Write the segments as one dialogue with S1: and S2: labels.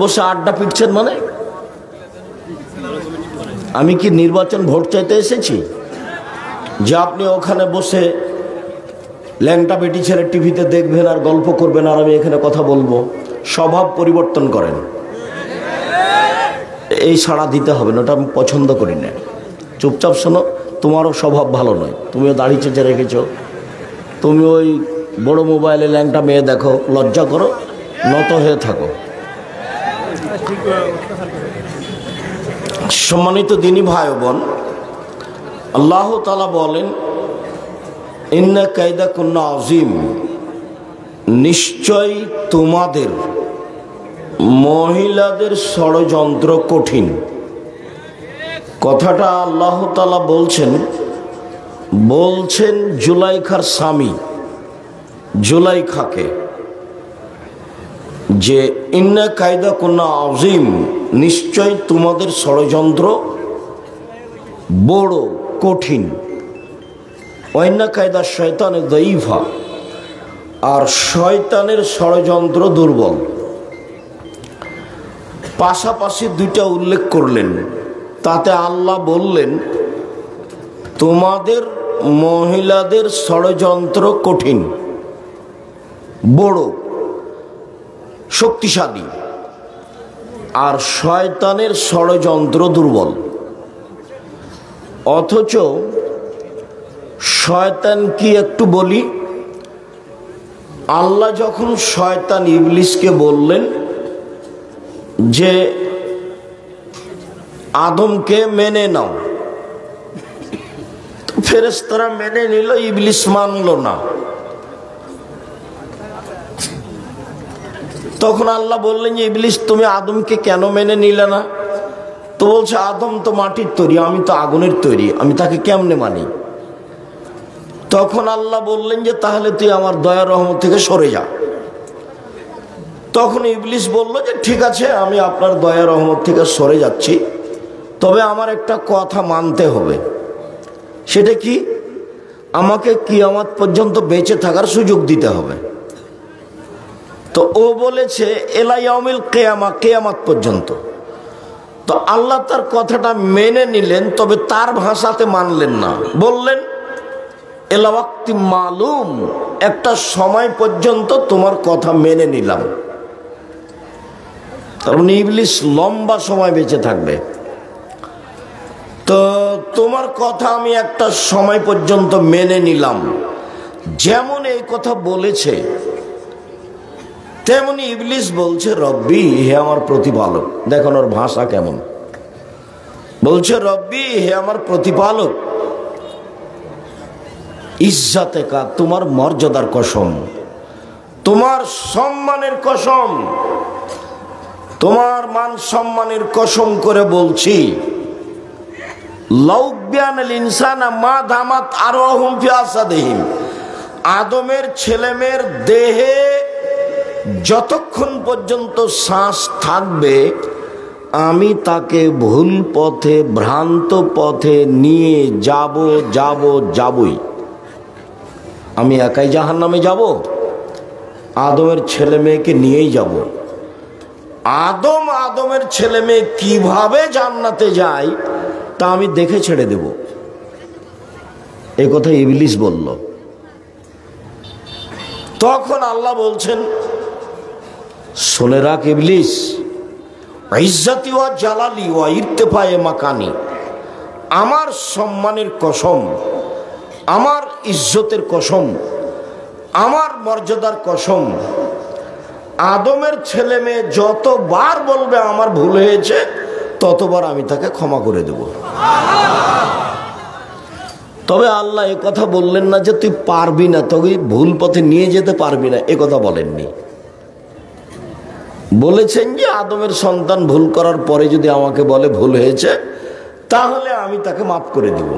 S1: বসে আড্ডা পিটছেন মানে? আমি কি নির্বাচন ভোট চাইতে এসেছি যে আপনি ওখানে বসে ল্যাংটা বেটি ছেড়ে টিভিতে দেখবেন আর গল্প করবেন আর আমি এখানে কথা বলবো? স্বভাব পরিবর্তন করেন। এই সাড়া দিতে হবে না, ওটা আমি পছন্দ করি না। চুপচাপ শোনো, তোমারও স্বভাব ভালো নয়, তুমিও দাড়ি চেঁচে রেখেছো, তুমি ওই বড় মোবাইলে ল্যাংটা মেয়ে দেখো, লজ্জা করো, নত হয়ে থাকো। সম্মানিত দিনী ভাই বোন, আল্লাহ তাআলা বলেন ইন্না কায়দা কুন্না আযীম, নিশ্চয় তোমাদের মহিলাদের ষড়যন্ত্র কঠিন। কথাটা আল্লাহ তাআলা বলছেন জুলাইখার স্বামী জুলাইখাকে, যে ইন্না কায়দা কুন্না আযীম, নিশ্চয় তোমাদের ষড়যন্ত্র বড় কঠিন। ওয়াইন্না কায়দা শয়তানে দাঈফা, আর শয়তানের ষড়যন্ত্র দুর্বল। পাশাপাশি দুইটা উল্লেখ করলেন, তাতে আল্লাহ বললেন তোমাদের মহিলাদের ষড়যন্ত্র কঠিন, বড় শক্তিশালী, আর শয়তানের ষড়যন্ত্র দুর্বল। অথচ শয়তান কি একটু বলি, আল্লাহ যখন শয়তান ইবলিসকে বললেন যে আদমকে মেনে নাও, ফেরেশতারা মেনে নিল, ইবলিস মানল না। তখন আল্লাহ বললেন যে ইবলিস তুমি আদমকে কেন মেনে নিলে না? তো বলছে আদম তো মাটির তৈরি, আমি তো আগুনের তৈরি, আমি তাকে কেমনে মানি? তখন আল্লাহ বললেন যে তাহলে তুই আমার দয়া রহমত থেকে সরে যা। তখন ইবলিস বলল যে ঠিক আছে, আমি আপনার দয়া রহমত থেকে সরে যাচ্ছি, তবে আমার একটা কথা মানতে হবে। সেটা কি? আমাকে কিয়ামত পর্যন্ত বেঁচে থাকার সুযোগ দিতে হবে। তো ও বলেছে এলা ইয়াউমিল কিয়ামা, কিয়ামত পর্যন্ত। তো আল্লাহ তার কথাটা মেনে নিলেন, তবে তার ভাষাতে মানলেন না, বললেন এলা ওয়াক্তি মালুম, একটা সময় পর্যন্ত তোমার কথা মেনে নিলাম। তার মানে ইবলিস লম্বা সময় বেঁচে থাকবে, তো তোমার কথা আমি একটা সময় পর্যন্ত মেনে নিলাম। যেমন এই কথা বলেছে, তেমনি ইবলিস বলছে রব্বি, হে আমার প্রতিপালক। দেখুন ওর ভাষা কেমন, বলছে রব্বি, হে আমার প্রতিপালক, ইজ্জাতে কা, তোমার মর্যাদার কসম, তোমার সম্মানের কসম, তোমার মান সম্মানের কসম করে বলছি, লাউবিয়ানাল ইনসানা মা দামাত আরওয়াহুম ফি আসাদিহিম, আদমের ছেলেমেয়ের দেহে যতক্ষণ পর্যন্ত শ্বাস থাকবে আমি তাকে ভুল পথে, ভ্রান্ত পথে নিয়ে যাবই। আমি একাই জাহান্নামে যাব? আদমের ছেলে মেয়েকে নিয়েই যাব। আদমের ছেলে মেয়ে কিভাবে জান্নাতে যায় তা আমি দেখে ছেড়ে দেব। এই কথা ইবলিস বলল। তখন আল্লাহ বলছেন শুনে রাখ ইবলিস, ইজ্জতি ওয়া জালালি ওয়া ইরতিফায়ে মাকানি, আমার সম্মানের কসম, আমার ইজ্জতের কসম, আমার মর্যাদার কসম, আদমের ছেলে মেয়ে যতবার বলবে আমার ভুল হয়েছে ততবার আমি তাকে ক্ষমা করে দেব। তবে আল্লাহ এ কথা বললেন না যে তুই পারবি না, তোকে ভুল পথে নিয়ে যেতে পারবি না, এ কথা বলেননি। বলেছেন যে আদমের সন্তান ভুল করার পরে যদি আমাকে বলে ভুল হয়েছে তাহলে আমি তাকে মাফ করে দিব।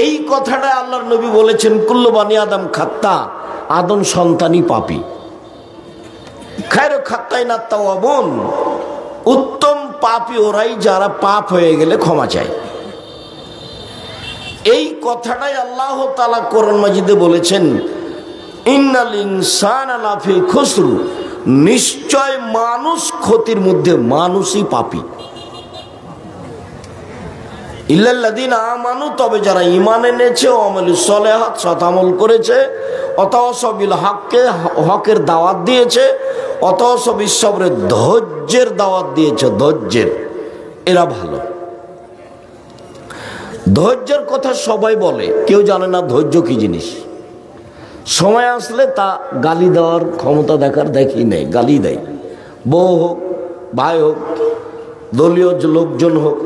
S1: এই কথাটা আল্লাহর নবী বলেছেন কুল্লু বানি আদম খাত্তা, আদম সন্তানই পাপী। খায়রু খাত্তাইনা তাওয়াবুন, উত্তম পাপী ওরাই যারা পাপ হয়ে গেলে ক্ষমা চায়। এই কথাটাই আল্লাহ তাআলা কোরআন মাজিদে বলেছেন ইন্নাল ইনসানা লাফি খুসর, নিশ্চয় মানুষ ক্ষতির মধ্যে, মানুষই পাপী। ইল্লাল্লাযীনা আমানু, তবে যারা ঈমান এনেছে, ওয়া আমালুস সালিহাত, সৎ আমল করেছে, ওয়াতাওয়াসাউ বিল হাক্কি, হকের দাওয়াত দিয়েছে, ওয়াতাওয়াসাউ বিস সবর, ধৈর্যের দাওয়াত দিয়েছে, ধৈর্যের, এরা ভালো। ধৈর্যের কথা সবাই বলে, কেউ জানে না ধৈর্য কি জিনিস। সময় আসলে তা গালি দেওয়ার ক্ষমতা দেখি নেই, গালি দেয়। বউ হোক, ভাই হোক, দলীয় লোকজন হোক,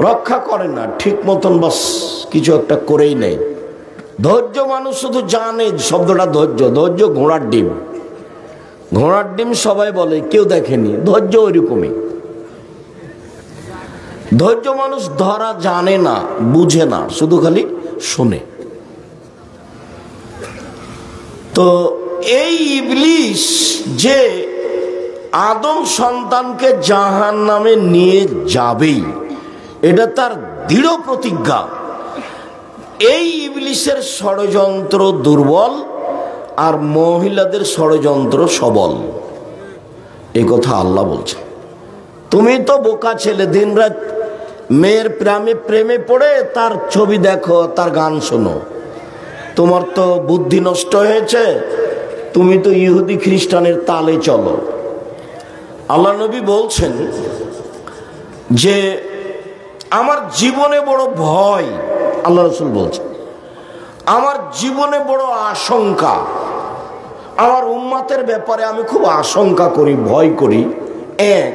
S1: রক্ষা করে না ঠিক মতন, বাস কিছু একটা করেই নেই। ধৈর্য মানুষ শুধু জানে শব্দটা ধৈর্য, ধৈর্য ঘোড়ার ডিম। ঘোড়ার ডিম সবাই বলে, কেউ দেখেনি। ধৈর্য ওইরকমই। ধৈর্য মানুষ ধরা জানে না, বুঝে না, শুধু খালি শুনে। তো এই ইবলিস যে আদম সন্তানকে জাহান্নামে নিয়ে যাবেই, এটা তার দৃঢ় প্রতিজ্ঞা। এই ইবলিসের ষড়যন্ত্র দুর্বল, আর মহিলাদের ষড়যন্ত্র সবল। এই কথা আল্লাহ বলছে। তুমি তো বোকা ছেলে, দিনরাত মেয়ের প্রেমে পড়ে তার ছবি দেখো, তার গান শোনো, তোমার তো বুদ্ধি নষ্ট হয়েছে। তুমি তো ইহুদি খ্রিস্টানের তালে চলো। আল্লাহ নবী বলছেন যে আমার জীবনে বড় ভয়, আল্লাহ রাসূল বলছেন আমার জীবনে বড় আশঙ্কা, আমার উম্মতের ব্যাপারে আমি খুব আশঙ্কা করি, ভয় করি। এক,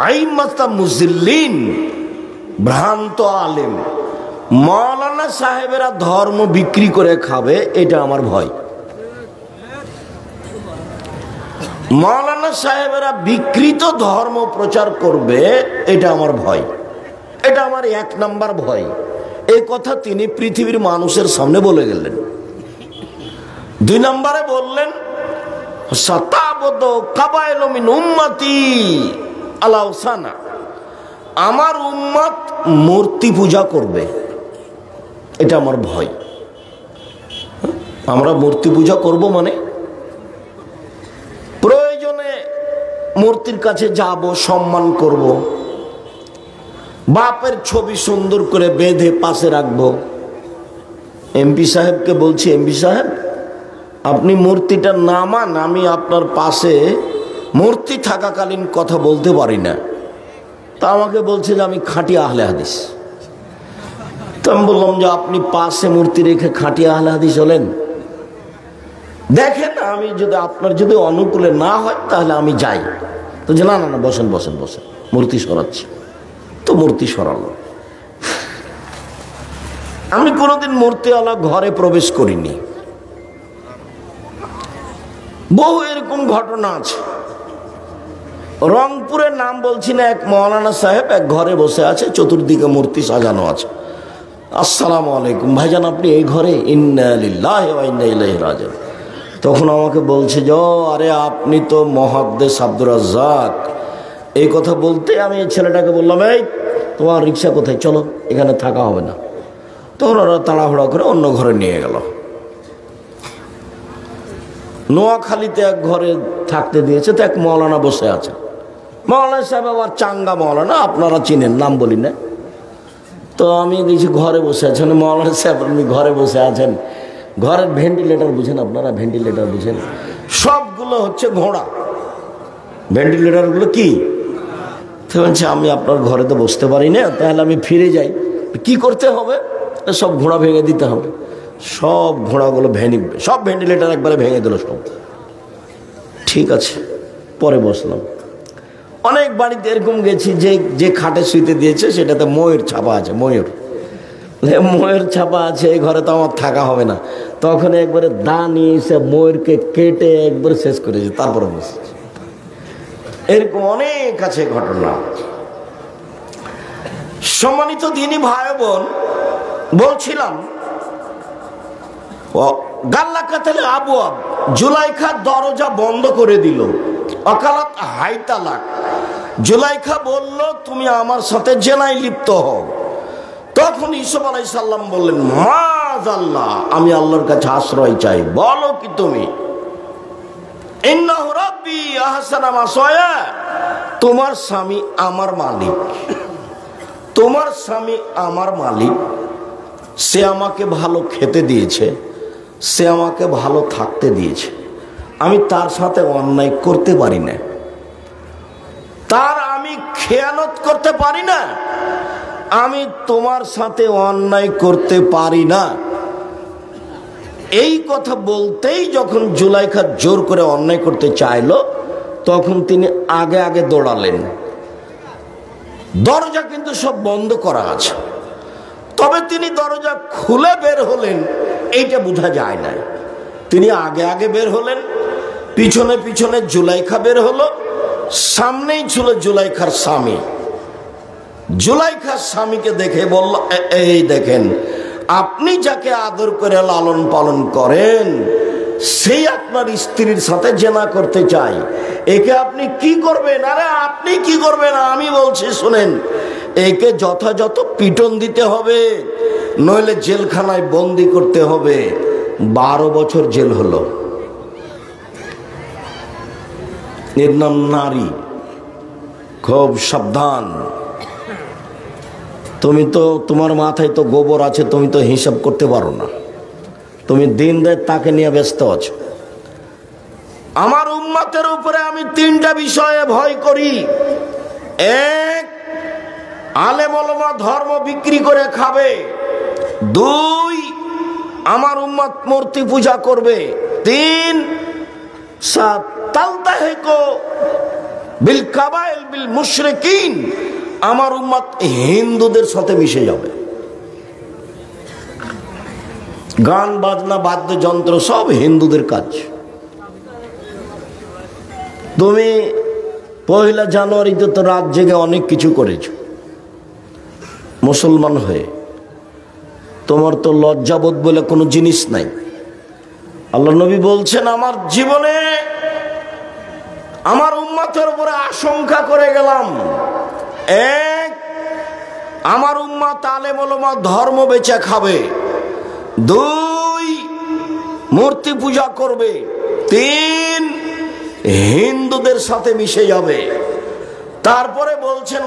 S1: আইম্মাতা মুজিল্লিন, ভ্রান্ত আলেম, মাওলানা সাহেবেরা ধর্ম বিক্রি করে খাবে, এটা আমার ভয়। মাওলানা সাহেবেরা বিকৃত ধর্ম প্রচার করবে, এটা আমার ভয়। এটা আমার 1 নাম্বার ভয়। এই কথা তিনি পৃথিবীর মানুষের সামনে বলে গেলেন। 2 নম্বরে বললেন, সাতাবদু কাবাইলু মিন উম্মতি আলা উসানা, আমার উম্মত মূর্তি পূজা করবে, এটা আমার ভয়। আমরা মূর্তি পূজা করব মানে প্রয়োজনে মূর্তির কাছে যাব, সম্মান করব, বাপের ছবি সুন্দর করে বেঁধে পাশে রাখবো। এমপি সাহেবকে বলছি, এমপি সাহেব আপনি মূর্তিটা নামান, আমি আপনার পাশে মূর্তি থাকাকালীন কথা বলতে পারি না। তা আমাকে বলছে যে আমি খাঁটি আহলে হাদিস। তো আমি বললাম যে আপনি পাশে মূর্তি রেখে খাঁটি আহলে হাদিস হলেন? দেখেন, আমি যদি আপনার যদি অনুকূলে না হয় তাহলে আমি যাই। তো যে না না না, বসেন বসেন বসেন, মূর্তি সরাচ্ছি। তো মূর্তি সরালো। আমি কোনোদিন মূর্তিওয়ালা ঘরে প্রবেশ করিনি। বহু এরকম ঘটনা আছে। রংপুরের নাম বলছি না, এক মাওলানা সাহেব এক ঘরে বসে আছে, চতুর্দিকে মূর্তি সাজানো আছে। আসসালামু আলাইকুম ভাইজান, আপনি এই ঘরে? ইন্না লিল্লাহি ওয়া ইন্না ইলাইহি রাজিউন। তখন আমাকে বলছে যে আরে আপনি তো মুহাদ্দিস আব্দুর রাজ্জাক। এই কথা বলতে আমি এই ছেলেটাকে বললাম, এই তোমার রিক্সা কোথায়, চলো, এখানে থাকা হবে না। তখন ওরা তাড়াহুড়া করে অন্য ঘরে নিয়ে গেল। নোয়াখালীতে এক ঘরে থাকতে দিয়েছে, তো এক মাওলানা বসে আছে। মাওলানা সাহেব আবার চাঙ্গা মাওলানা, আপনারা চিনেন, নাম বলি না। তো আমি দেখছি ঘরে বসে আছেন মাওলানা সাহেব, আপনি ঘরে বসে আছেন, ঘরের ভেন্টিলেটর বুঝেন আপনারা? ভেন্টিলেটর বুঝেন? সবগুলো হচ্ছে ঘোড়া। ভেন্টিলেটরগুলো কি? তো বলছে আমি আপনার ঘরে তো বসতে পারি না, তাহলে আমি ফিরে যাই। কি করতে হবে? সব ঘোড়া ভেঙে দিতে হবে। সব ঘোড়াগুলো সব ভেন্টিলেটর একবারে ভেঙে দিল সব। ঠিক আছে, পরে বসলাম। অনেক বাড়িতে এরকম গেছি যে যে খাটে শুইতে দিয়েছে সেটাতে ময়ূর ছাপা আছে। ময়ূর ছাপা আছে, এই ঘরে তো আমার থাকা হবে না। তখন একবারে দা নিয়ে এসে ময়ূরকে কেটে একবারে শেষ করেছে, তারপরে বসেছে। এরকম অনেক আছে ঘটনা। সম্মানিত দিনী ভাই বোন, বলছিলাম গাল্লা কাতালে আবওয়াব, জুলাইখা দরজা বন্ধ করে দিল। অকালাত হাইতালাক, জুলাইখা বলল তুমি আমার সাথে জেনায় লিপ্ত হও। তখন ইউসুফ আলাইহিস সালাম বললেন, মাযাল্লাহ, আমি আল্লাহর কাছে আশ্রয় চাই, বলো কি তুমি? ইন্নাহু রাব্বি আহসানা মাসায়া, তোমার স্বামী আমার মালিক, তোমার স্বামী আমার মালিক। সে আমাকে ভালো খেতে দিয়েছে, সে আমাকে ভালো থাকতে দিয়েছে, আমি তার সাথে অন্যায় করতে পারি না, তার আমি খেয়ানত করতে পারি না, আমি তোমার সাথে অন্যায় করতে পারি না। এই কথা বলতেই যখন জুলাইখা জোর করে অন্যায় করতে চাইলো, তখন তিনি আগে আগে দৌড়ালেন। দরজা কিন্তু সব বন্ধ করা আছে, তবে তিনি দরজা খুলে বের হলেন এইটা বোঝা যায় না। তিনি আগে আগে বের হলেন, পিছনে পিছনে জুলাইখা বের হলো, সামনেই ছিল জুলাইখার স্বামী। জুলাইখার স্বামীকে দেখে বলল, এই দেখেন, আপনি যাকে আদর করে লালন পালন করেন সেই আপনার স্ত্রীর সাথে জেনা করতে চাই, একে আপনি কি করবেন? আরে আপনি কি করবেন, আমি বলছি শুনেন, একে যথাযথ পিটন দিতে হবে, নইলে জেলখানায় বন্দি করতে হবে। 12 বছর জেল হলো। এর নাম নারী। খুব সাবধান, তুমি তো, তোমার মাথায় তো গোবর আছে, তুমি তো হিসাব করতে পারো না, তুমি দিন রাত তাকে নিয়ে ব্যস্ত আছো। আমার উম্মতের উপরে আমি 3টা বিষয়ে ভয় করি। 1, আলেম ওলামা ধর্ম বিক্রি করে খাবে। 2, আমার উম্মত মূর্তি পূজা করবে। 3, তালতাহিকু বিল কাবাইল বিল মুশরিকিন, আমার উম্মত হিন্দুদের সাথে মিশে যাবে। গান বাজনা বাদ্যযন্ত্র সব হিন্দুদের কাজ। তুমি 1 জানুয়ারিতে তো রাত জেগে অনেক কিছু করেছ মুসলমান হয়ে, তোমার তো লজ্জাবোধ বলে কোনো জিনিস নাই। আল্লাহ নবী বলছেন, আমার জীবনে আমার উম্মতের উপরে আশঙ্কা করে গেলাম। 1, আমার উম্মত আলেম ওলামা ধর্ম বেচে খাবে। 2, মূর্তি পূজা করবে। 3, হিন্দুদের সাথে মিশে যাবে। তারপরে বলছেন,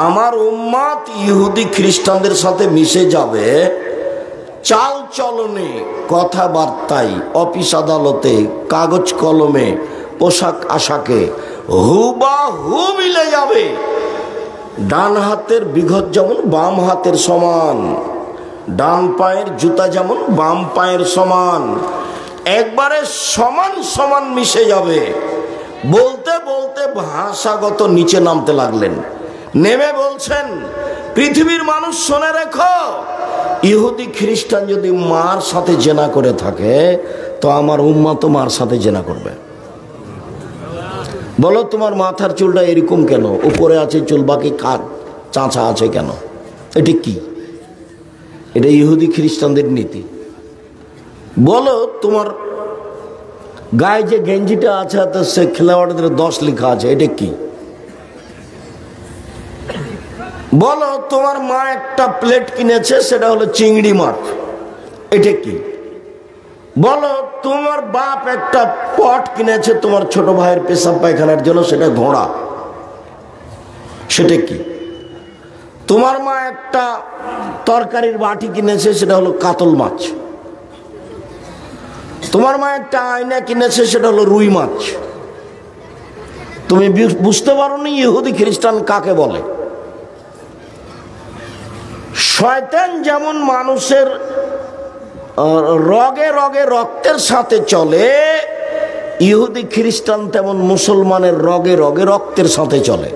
S1: আমার উম্মত ইহুদি খ্রিস্টানদের সাথে মিশে যাবে, চাল চলনে, কথাবার্তায়, অফিস আদালতে, কাগজ কলমে, পোশাক আশাকে হুবাহু মিলে যাবে। ডান হাতের বিঘত যেমন বাম হাতের সমান, ডান পায়ের জুতা যেমন বাম পায়ের সমান, একবারে সমান সমান মিশে যাবে। বলতে বলতে ভাষাগত নিচে নামতে লাগলেন। নেমে বলছেন, পৃথিবীর মানুষ শুনে রেখো, ইহুদি খ্রিস্টান যদি মার সাথে জেনা করে থাকে, তো আমার উম্মত তো মার সাথে জেনা করবে। বলো, তোমার মাথার চুলটা এরকম কেন? উপরে আছে চুল, বাকি চাঁচা আছে কেন? এটি কি? এটা ইহুদি খ্রিস্টানদের নীতি। বলো, তোমার গায়ে যে গেঞ্জিটা আছে তো সে খেলোয়াড়দের 10 লেখা আছে, এটা কি? বলো, তোমার মা একটা প্লেট কিনেছে, সেটা হলো চিংড়ি মাছ, এটা কি? বলো, তোমার বাপ একটা পট কিনেছে তোমার ছোট ভাইয়ের পেশাব পায়খানার জন্য, সেটা ঘোড়া, সেটা কি? তোমার মা একটা তরকারির বাটি কিনেছে, সেটা হলো কাতল মাছ। তোমার মা একটা আয়না কিনেছে, সেটা হলো রুই মাছ। তুমি বুঝতে পারো নি ইহুদি খ্রিস্টান কাকে বলে? শয়তান যেমন মানুষের রগে রগে রক্তের সাথে চলে, ইহুদি খ্রিস্টান তেমন মুসলমানের রগে রগে রক্তের সাথে চলে।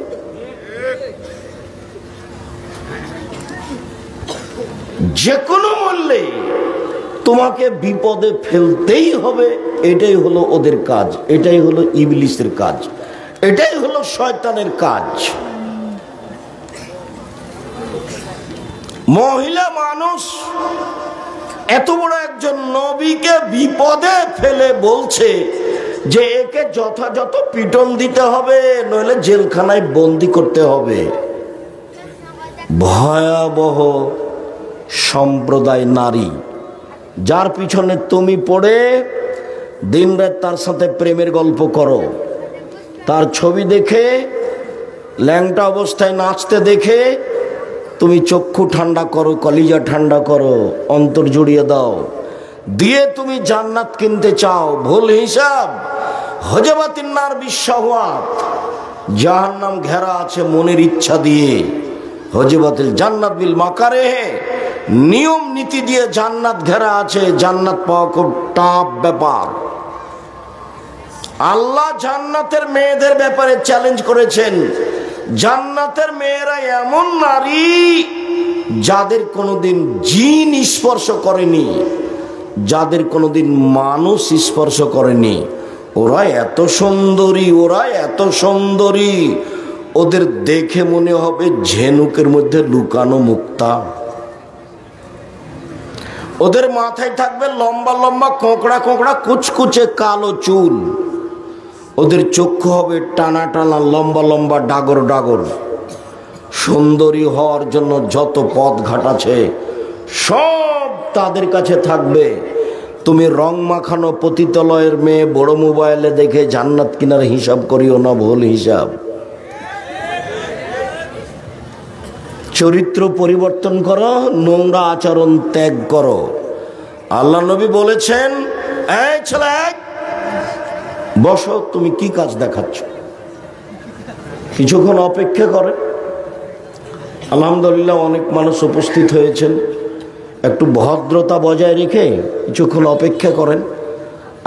S1: যে কোনো মূল্যে তোমাকে বিপদে ফেলতেই হবে, এটাই হলো ওদের কাজ, এটাই হলো ইবলিসের কাজ, এটাই হলো শয়তানের কাজ। মহিলা মানুষ এত বড় একজন নবীকে বিপদে ফেলে বলছে যে একে যথাযথ পিটন দিতে হবে, নইলে জেলখানায় বন্দি করতে হবে। ভয়াবহ সম্প্রদায় নারী, যার পিছনে তুমি পড়ে দিনরাত তার সাথে প্রেমের গল্প করো, তার ছবি দেখে ল্যাংটা অবস্থায় নাচতে দেখে তুমি চক্ষু ঠান্ডা করো, কলিজা ঠান্ডা করো, অন্তর জুড়িয়ে দাও, দিয়ে তুমি জান্নাত কিনতে চাও। ভুল হিসাব। হজবাতিন নার বিশ্বহাত, জাহান্নাম ঘেরা আছে মনের ইচ্ছা দিয়ে। হজবাতিল জান্নাত বিল মাকারে, নিয়ম নীতি দিয়ে জান্নাত ঘেরা আছে। জান্নাত পাওয়া খুব টাফ ব্যাপার। আল্লাহ জান্নাতের মেয়েদের ব্যাপারে চ্যালেঞ্জ করেছেন। জান্নাতের মেয়েরা এমন নারী যাদের কোনোদিন জিন স্পর্শ করেনি, যাদের কোনোদিন মানুষ স্পর্শ করেনি। ওরা এত সুন্দরী, ওরা এত সুন্দরী, ওদের দেখে মনে হবে ঝিনুকের মধ্যে লুকানো মুক্তা। ওদের মাথায় থাকবে লম্বা লম্বা কোঁকড়া কোঁকড়া কুচকুচে কালো চুল। ওদের চক্ষু হবে টানা টানা লম্বা লম্বা ডাগর ডাগর। সুন্দরী হওয়ার জন্য যত পথ ঘাট আছে সব তাদের কাছে থাকবে। তুমি রং মাখানো পতিতালয়ের মেয়ে বড় মোবাইলে দেখে জান্নাত কিনার হিসাব করিও না, ভুল হিসাব। চরিত্র পরিবর্তন করো, নোংরা আচরণ ত্যাগ করো। আল্লাহ নবী বলেছেন, এই ছেলে বসো, তুমি কি কাজ দেখাচ্ছ? কিছুক্ষণ অপেক্ষা করে। আলহামদুলিল্লাহ অনেক মানুষ উপস্থিত হয়েছেন। একটু ভদ্রতা বজায় রেখে কিছুক্ষণ অপেক্ষা করেন।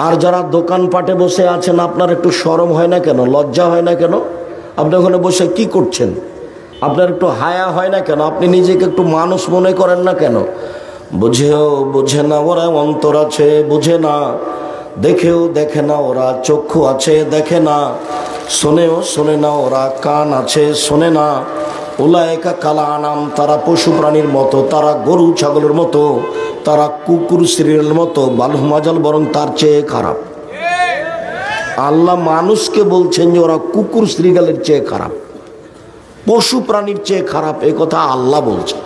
S1: আর যারা দোকানপাটে বসে আছেন, আপনার একটু শরম হয় না কেন, লজ্জা হয় না কেন? আপনি ওখানে বসে কি করছেন? আপনার একটু হায়া হয় না কেন? আপনি নিজেকে একটু মানুষ মনে করেন না কেন? বুঝে না ওরা অন্তর আছে, বুঝে না, দেখেও দেখে না ওরা, চক্ষু আছে দেখে না, শোনেও শোনে না ওরা, কান আছে শোনে না। উলায়েকা কালা আনাম, তারা পশু প্রাণীর মতো, তারা গরু ছাগলের মতো, তারা কুকুর শ্রীর মতো, বালহুমাজাল, বরং তার চেয়ে খারাপ। আল্লাহ মানুষকে বলছেন যে ওরা কুকুর শ্রীগালের চেয়ে খারাপ, পশু প্রাণীর চেয়ে খারাপ। এ কথা আল্লাহ বলছেন।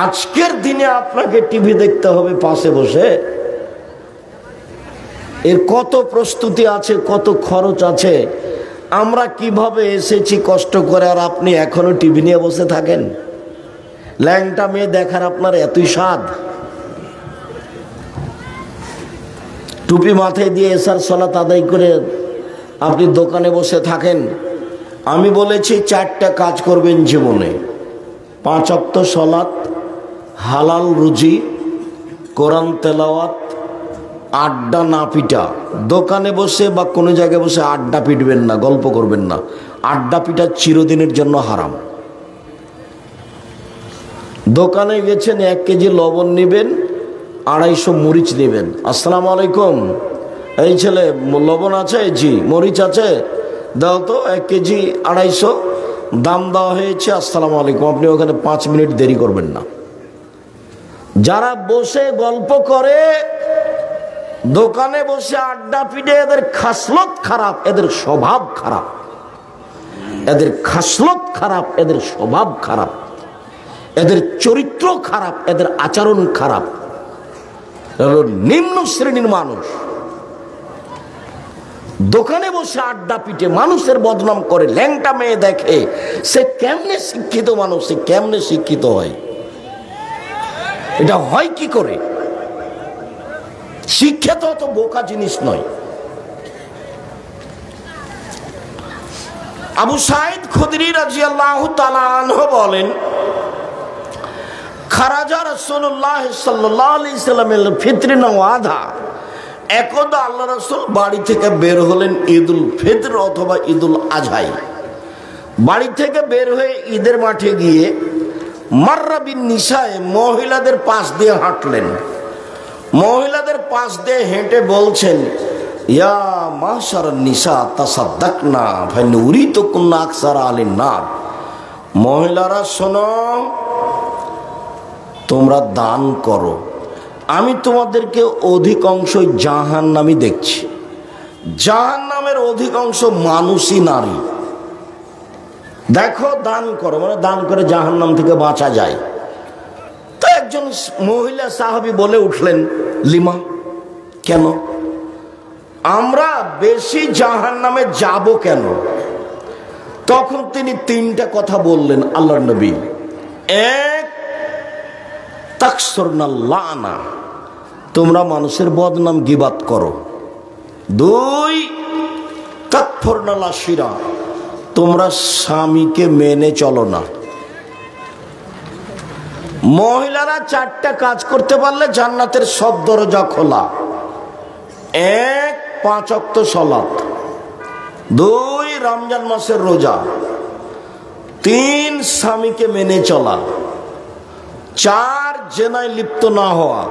S1: আজকের দিনে আপনাকে টিভি দেখতে হবে পাশে বসে। এর কত প্রস্তুতি আছে, কত খরচ আছে। আমরা কিভাবে এসেছি কষ্ট করে, আর আপনি এখনো টিভি নিয়ে বসে থাকেন। ল্যাংটা মেয়ে দেখার আপনার এতই স্বাদ। টুপি মাথায় দিয়ে এসার সালাত আদায় করে আপনি দোকানে বসে থাকেন। আমি বলেছি 4টা কাজ করবেন জীবনে: 5 ওয়াক্ত সালাত, হালাল রুজি, কোরআন তেলাওয়াত, আড্ডা না পিটা। দোকানে বসে বা কোনো জায়গায় বসে আড্ডা পিটবেন না, গল্প করবেন না। আড্ডা পিটা চিরদিনের জন্য হারাম। দোকানে গেছেন, 1 কেজি লবণ নেবেন, 250 মরিচ নেবেন। আসসালামু আলাইকুম, এই ছেলে লবণ আছে? জি। মরিচ আছে? দাও তো 1 কেজি 250। দাম দেওয়া হয়েছে, আসসালামু আলাইকুম। আপনি ওখানে 5 মিনিট দেরি করবেন না। যারা বসে গল্প করে, দোকানে বসে আড্ডা পিটে, এদের খাসলত খারাপ, এদের স্বভাব খারাপ, এদের খাসলত খারাপ, এদের স্বভাব খারাপ, এদের চরিত্র খারাপ, এদের আচরণ খারাপ। নিম্ন শ্রেণীর মানুষ দোকানে বসে আড্ডা পিটে মানুষের বদনাম করে, ল্যাংটা মেয়ে দেখে। সে কেমনে শিক্ষিত মানুষ, সে কেমনে শিক্ষিত হয়? এটা হয় কি করে? শিক্ষা তো অত বোকা জিনিস নয়। আবু সাঈদ খুদরি রাদিয়াল্লাহু তাআলা আনহু বলেন, খারাজা রাসূলুল্লাহ সাল্লাল্লাহু আলাইহি ওয়াসাল্লামের ফিতরিনা ওয়াদা। একদা আল্লাহ রাসূল বাড়ি থেকে বের হলেন ঈদুল ফিতর অথবা ঈদুল আজহায়। বাড়ি থেকে বের হয়ে ঈদের মাঠে গিয়ে মাররা বিন নিসায়ে, মহিলাদের পাশ দিয়ে হাঁটলেন। মহিলাদের পাশ দিয়ে হেঁটে বলছেন, ইয়া মাশারান নিসা তাসাদ্দাকনা ফানুরিতুকুন্না আকসারা আলিন নার। মহিলারা শোনো, তোমরা দান করো, আমি তোমাদেরকে অধিকাংশ জাহান্নামী দেখছি। জাহান্নামের অধিকাংশ মানুষই নারী। দেখো দান করো, মানে দান করে জাহান্নাম থেকে বাঁচা যায়। তো একজন মহিলা সাহাবী বলে উঠলেন, লিমা, কেন আমরা বেশি জাহান্নামে যাব কেন? তখন তিনি তিনটা কথা বললেন আল্লাহর নবী। এক, তাকসুরনা লানা, তোমরা মানুষের বদনাম গীবাত করো। দুই, তাকফুরনা লাশিরা, তোমরা স্বামীকে মেনে চলো না। মহিলারা চারটা কাজ করতে পারলে জান্নাতের সব দরজা খোলা। এক, 5 ওয়াক্ত সালাত। দুই, রমজান মাসের রোজা। তিন, স্বামীকে মেনে চলা। চার, জেনায় লিপ্ত না হওয়া।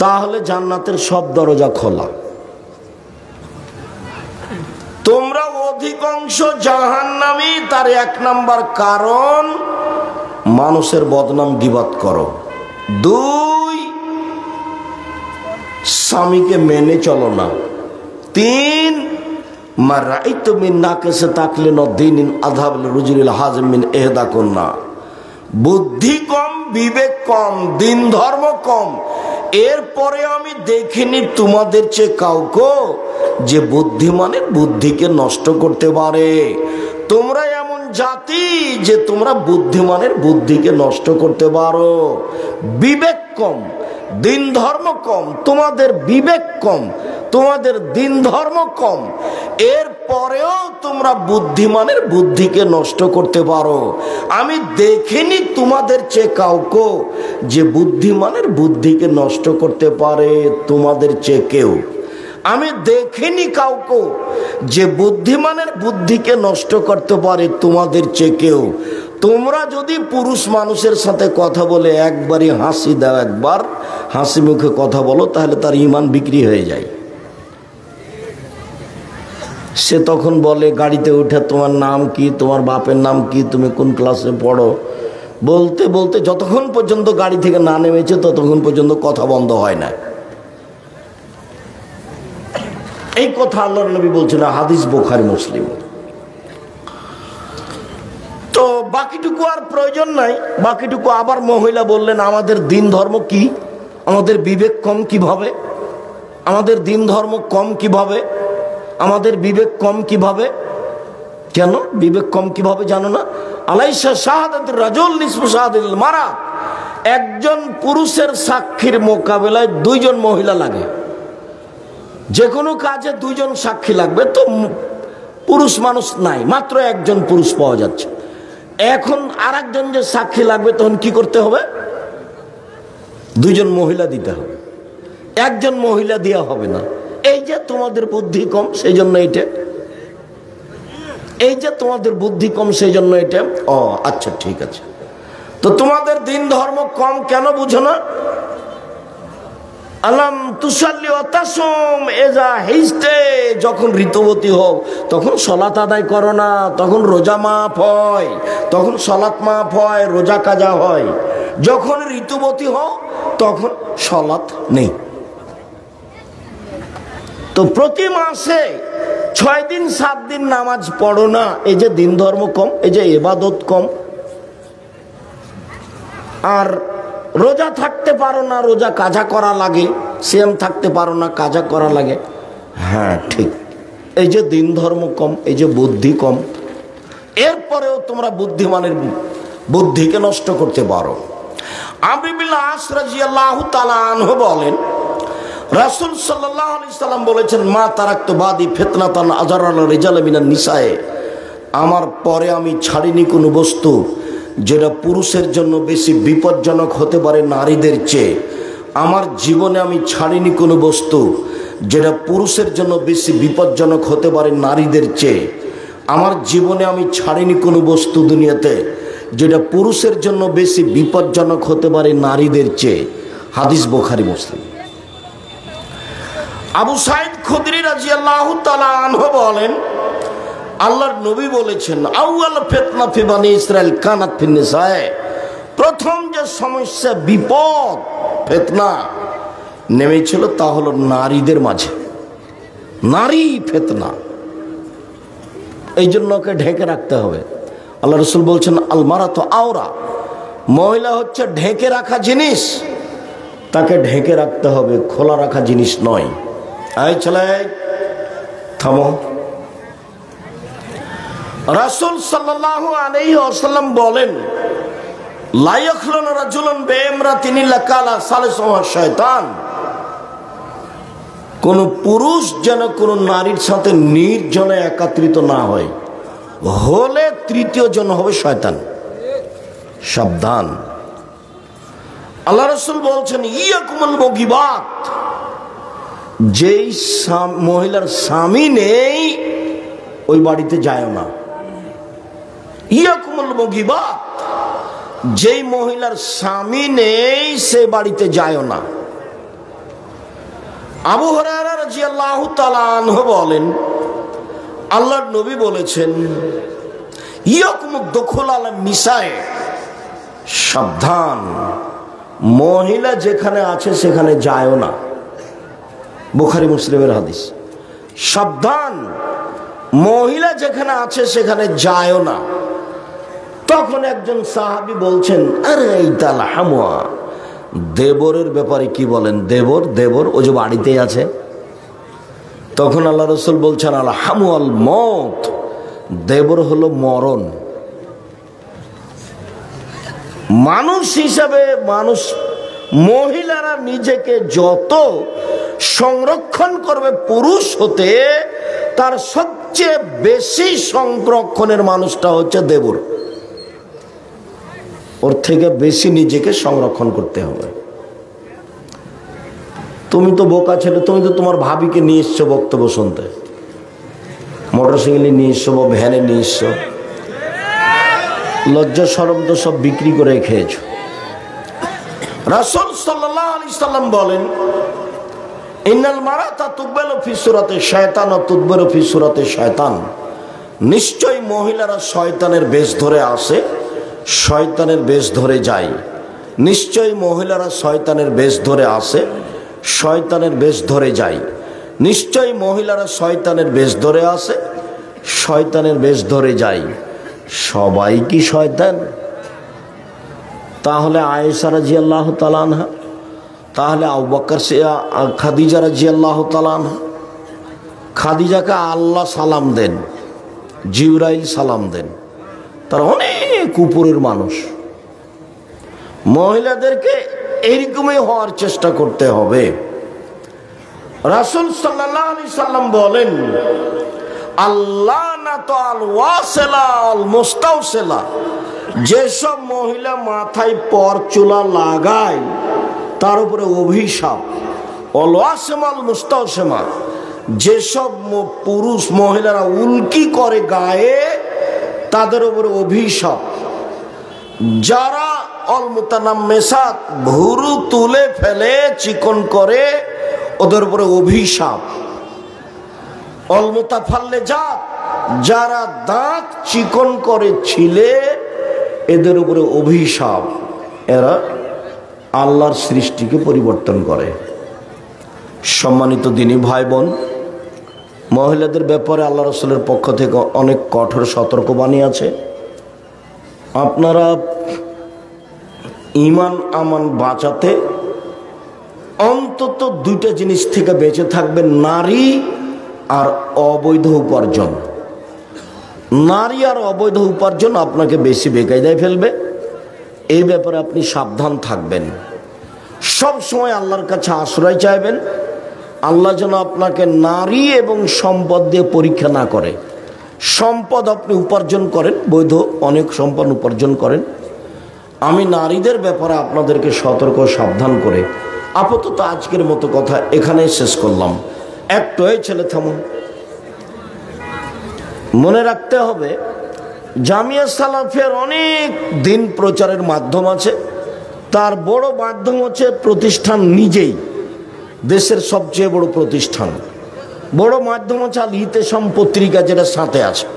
S1: তাহলে জান্নাতের সব দরজা খোলা। তোমরা অধিকাংশ জাহান্নামী, তার 1 নাম্বার কারণ মানুষের বদনাম গীবাত করো। দুই, স্বামীকে মেনে চলো না। তিন, মারাইতু মিন নাকিসে তাকলিন দ্বীনিন আযহাবুল রুজুলিল হাযিম মিন ইহদা কুন্না, বুদ্ধি কম, বিবেক কম, দিন ধর্ম কম, এরপরে আমি দেখিনি তোমাদের চেয়ে কাউকে যে বুদ্ধিমানের বুদ্ধিকে নষ্ট করতে পারে। তোমরা এমন জাতি যে তোমরা বুদ্ধিমানের বুদ্ধিকে নষ্ট করতে পারো। বিবেক কম, দিন ধর্ম কম, তোমাদের বিবেক কম, তোমাদের দিন ধর্ম কম, এরপরেও তোমরা বুদ্ধিমানের বুদ্ধিকে নষ্ট করতে পারো। আমি দেখিনি তোমাদের চেয়ে কাউকে যে বুদ্ধিমানের বুদ্ধিকে নষ্ট করতে পারে তোমাদের চেয়ে কেউ। আমি দেখিনি কাউকে যে বুদ্ধিমানের বুদ্ধিকে নষ্ট করতে পারে তোমাদের চেয়ে কেউ। তোমরা যদি পুরুষ মানুষের সাথে কথা বলে একবারই হাসি দাও, একবার হাসি মুখে কথা বলো, তাহলে তার ঈমান বিক্রি হয়ে যায়। সে তখন বলে গাড়িতে উঠে, তোমার নাম কি, তোমার বাপের নাম কি, তুমি কোন ক্লাসে পড়ো, বলতে বলতে যতক্ষণ পর্যন্ত গাড়ি থেকে না নেমেছে ততক্ষণ পর্যন্ত কথা বন্ধ হয় না। এই কথা আল্লাহর নবী বলছেন, হাদিস বুখারী মুসলিম। তো বাকিটুকু আর প্রয়োজন নাই, বাকিটুকু আবার মহিলা বললেন, আমাদের দিন ধর্ম কি, আমাদের বিবেক কম কিভাবে, আমাদের দিন ধর্ম কম কিভাবে, আমাদের বিবেক কম কিভাবে? কেন বিবেক কম কিভাবে জানো না? আলাইসা শাহাদাতুর রাজুল নিসফু শাহাদাতিল মারা, একজন পুরুষের সাক্ষীর মোকাবেলায় 2 জন মহিলা লাগে। যে কোনো কাজে 2 জন সাক্ষী লাগবে, তো পুরুষ মানুষ নাই, মাত্র 1 জন পুরুষ পাওয়া যাচ্ছে। এখন আর একজন যে সাক্ষী লাগবে, তখন কি করতে হবে? 2 জন মহিলা দিতে হবে, 1 জন মহিলা দেওয়া হবে না। এই যে তোমাদের বুদ্ধি কম, সেই জন্য এটা, এই যে তোমাদের বুদ্ধি কম, সেই জন্য এটা। ও আচ্ছা, ঠিক আছে। তো তোমাদের দিন ধর্ম কম কেন বুঝো না? আলাম তুসাল্লি ওয়া তাসুম এজা হিজতে, যখন ঋতুবতী হও তখন সালাত আদায় করো না, তখন রোজা মাফ হয়, তখন সালাত মাফ হয়, রোজা কাজা হয়। যখন ঋতুবতী হও তখন সালাত নেই। তো প্রতি মাসে 6 দিন 7 দিন নামাজ পড়ো না, এই যে দিন ধর্ম কম, এই যে ইবাদত কম। আর রোজা থাকতে পারো না, রোজা কাজা করা লাগে, সিয়াম থাকতে পারো না, কাজা করা লাগে। হ্যাঁ ঠিক, এই যে দিন ধর্ম কম, এই যে বুদ্ধি কম, এরপরেও তোমরা বুদ্ধিমানের বুদ্ধিকে নষ্ট করতে পারো। আমর ইবনে আস রাদিয়াল্লাহু তাআলা আনহু বলেন, রাসূল সাল্লাল্লাহু আলাইহি সাল্লাম বলেছেন, মা তারাকতু বাদি ফিতনাতান আযারাল রিজাল মিনান নিসায়ে, আমার পরে আমি ছাড়িনি কোনো বস্তু যেটা পুরুষের জন্য বেশি বিপজ্জনক হতে পারে নারীদের চেয়ে। আমার জীবনে আমি ছাড়িনি কোনো বস্তু যেটা পুরুষের জন্য বেশি বিপজ্জনক হতে পারে নারীদের চেয়ে। আমার জীবনে আমি ছাড়িনি কোনো বস্তু দুনিয়াতে যেটা পুরুষের জন্য বেশি বিপজ্জনক হতে পারে নারীদের চেয়ে। হাদিস বুখারী মুসলিম। আবু সাঈদ খুদরি রাদিয়াল্লাহু তাআলা আনহু বলেন, আল্লাহর নবী বলেছেন, আউয়াল ফিতনা ফি বনি ইসরাইল কানাত ফিন নিসায়ে, প্রথম যে সমস্যা, বিপদ, ফিতনা নেমেছিল তা হলো নারীদের মাঝে। নারী ফিতনা, এই জন্য ওকে ঢেকে রাখতে হবে। আল্লাহ রাসূল বলছেন আল মারাতু আওরা, মহিলা হচ্ছে ঢেকে রাখা জিনিস, তাকে ঢেকে রাখতে হবে, খোলা রাখা জিনিস নয়। এই ছেলে থামো। রাসূল সাল্লাল্লাহু আলাইহি ওয়াসাল্লাম বলেন লা ইয়াখলুন রাজুলুন বিইমরাতিন ইল্লা কালা সালিসুহা শায়তান, কোন পুরুষ যেন কোন নারীর সাথে নির্জনে একত্রিত না হয়, হলে তৃতীয় জন হবে শয়তান। সাবধান। আল্লাহ রাসূল বলছেন ইয়াকুমুল মুগিবাত, যেই মহিলার স্বামী নেই ওই বাড়িতে যায় না। ইয়াকুমুল মুগিবাত, যেই মহিলার স্বামী নেই সে বাড়িতে যায় না। আবু হুরায়রা রাদিয়াল্লাহু তাআলা আনহু বলেন আল্লাহর নবী বলেছেন ইয়াকুমুদ দুখুল আলা নিসায়ে, সাবধান, মহিলা যেখানে আছে সেখানে যায়ও না। বুখারী মুসলিমের হাদিস। সাবধান, মহিলা যেখানে আছে সেখানে যায়ও না। তখন একজন সাহাবী বলছেন আরে এইতাল হামুয়া, দেবরের ব্যাপারে কি বলেন? দেবর ও যে বাড়িতেই আছে। তখন আল্লাহ রাসূল বলছেন আল হামুয়াল মউত, দেবর হলো মরণ। মানুষ হিসাবে মহিলারা নিজেকে যত সংরক্ষণ করবে পুরুষ হতে, তার সবচেয়ে বেশি সংরক্ষণের মানুষটা হচ্ছে দেবর। ওর থেকে বেশি নিজেকে সংরক্ষণ করতে হবে। তুমি তো বোকা ছেলে, তুমি তো তোমার ভাবিকে নিয়ে এসছো বক্তব্য শুনতে, মোটরসাইকেলে নিয়ে এসছো বা ভ্যানে নিয়ে এসছো, লজ্জা শরম তো সব বিক্রি করে খেয়েছো। রাসূল সাল্লাল্লাহু আলাইহি সাল্লাম বলেন ইন্নাল মারাতা তুকবালু ফি সূরাতি শায়তান ওয়া তুদবারু ফি সূরাতি শায়তান, নিশ্চয় মহিলারা শয়তানের বেশ ধরে আসে, শয়তানের বেশ ধরে যায়। নিশ্চয় মহিলারা শয়তানের বেশ ধরে আসে, শয়তানের বেশ ধরে যায়। নিশ্চয় মহিলারা শয়তানের বেশ ধরে আসে, শয়তানের বেশ ধরে যায়। সবাই কি শয়তান? তাহলে আয়েশা রাদিয়াল্লাহু তাআলা আনহা, তাহলে আবু বকর খাদিজা রাদিয়াল্লাহু তাআলা আনহা। খাদিজাকে আল্লাহ সালাম দেন, জিবরাইল সালাম দেন, তারা অনেক উপরের মানুষ। মহিলাদেরকে এইরকমই হওয়ার চেষ্টা করতে হবে। রাসূল সাল্লাল্লাহু আলাইহি সাল্লাম বলেন আল্লাহ না তো আল ওয়াসিলা আল মুস্তাওসিলা, যেসব মহিলা মাথায় পরচুলা লাগায় তার উপরে অভিশাপ। অল ওয়াসিমা আল মুস্তাওসিমা, যেসব পুরুষ মহিলারা উল্কি করে গায়ে তাদের উপরে অভিশাপ। যারা অল মুতানাম্মিসাত, ভুরু তুলে ফেলে চিকন করে, ওদের উপরে অভিশাপ। অল মুতাফাল্লিজাত, যারা দাঁত চিকন করে ছিলে, এদের উপরে অভিশাপ। এরা আল্লাহর সৃষ্টিকে পরিবর্তন করে। সম্মানিত দিনী ভাই বোন, মহিলাদের ব্যাপারে আল্লাহ রাসূলের পক্ষ থেকে অনেক কঠোর সতর্কবাণী আছে। আপনারা ঈমান আমান বাঁচাতে অন্তত দুইটা জিনিস থেকে বেঁচে থাকবেন, নারী আর অবৈধ উপার্জন। নারী আর অবৈধ উপার্জন আপনাকে বেশি বেকায়দায় ফেলবে। এই ব্যাপারে আপনি সাবধান থাকবেন। সব সময় আল্লাহর কাছে আশ্রয় চাইবেন। আল্লাহ যেন আপনাকে নারী এবং সম্পদ দিয়ে পরীক্ষা না করে। সম্পদ আপনি উপার্জন করেন, বৈধ অনেক সম্পদ উপার্জন করেন। আমি নারীদের ব্যাপারে আপনাদেরকে সতর্ক সাবধান করে আপাতত আজকের মতো কথা এখানেই শেষ করলাম। একটাই ছেলে থামুন। মনে রাখতে হবে জামিয়া সালাফের অনেক দিন প্রচারের মাধ্যম আছে। তার বড় মাধ্যম হচ্ছে প্রতিষ্ঠান নিজেই, দেশের সবচেয়ে বড় প্রতিষ্ঠান। বড় মাধ্যম হচ্ছে আল ইতেসাম পত্রিকা, যেটা সাথে আছে।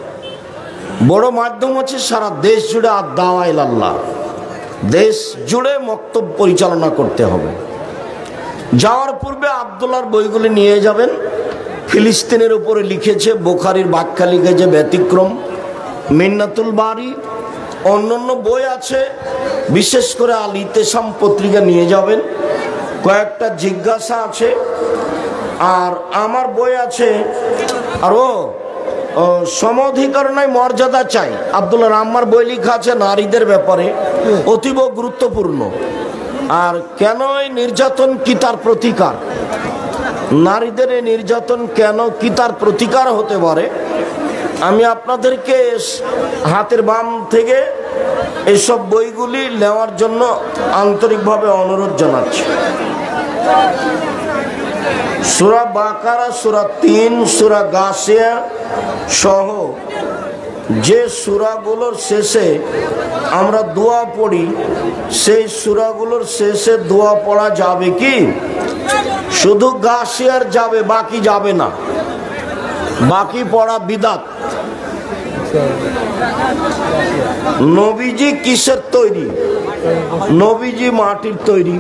S1: বড় মাধ্যম হচ্ছে সারা দেশ জুড়ে আর দাওয়া ইলাল্লাহ, দেশ জুড়ে মক্তব্য পরিচালনা করতে হবে। যাওয়ার পূর্বে আব্দুল্লাহর বইগুলি নিয়ে যাবেন। ফিলিস্তিনের উপরে লিখেছে, বুখারীর ব্যাখ্যা লিখেছে ব্যতিক্রম, মিন্নাতুল বারি, অন্যান্য বই আছে, বিশেষ করে আল ইতেসাম পত্রিকা নিয়ে যাবেন, কয়েকটা জিজ্ঞাসা আছে। আর আমার বই আছে আরো সমঅধিকার নাই, মর্যাদা চাই, আব্দুল্লাহ রাম্মার বই লেখা আছে নারীদের ব্যাপারে, অতীব গুরুত্বপূর্ণ। আর কেন এই নির্যাতন, কি তার প্রতিকার, নারীদের এই নির্যাতন কেন, কি তার প্রতিকার হতে পারে, আমি আপনাদেরকে হাতের বাম থেকে এইসব বইগুলি নেওয়ার জন্য আন্তরিকভাবে অনুরোধ জানাচ্ছি। সূরা বাকারা, সূরা ৩, সূরা গাসিয়া সহ যে সূরাগুলোর শেষে আমরা দোয়া পড়ি, সেই সূরাগুলোর শেষে দোয়া পড়া যাবে কি? শুধু গাসিয়ার যাবে, বাকি যাবে না, বাকি পড়া বিদআত। নবীজি কিসের তৈরি? নবীজি মাটির তৈরি।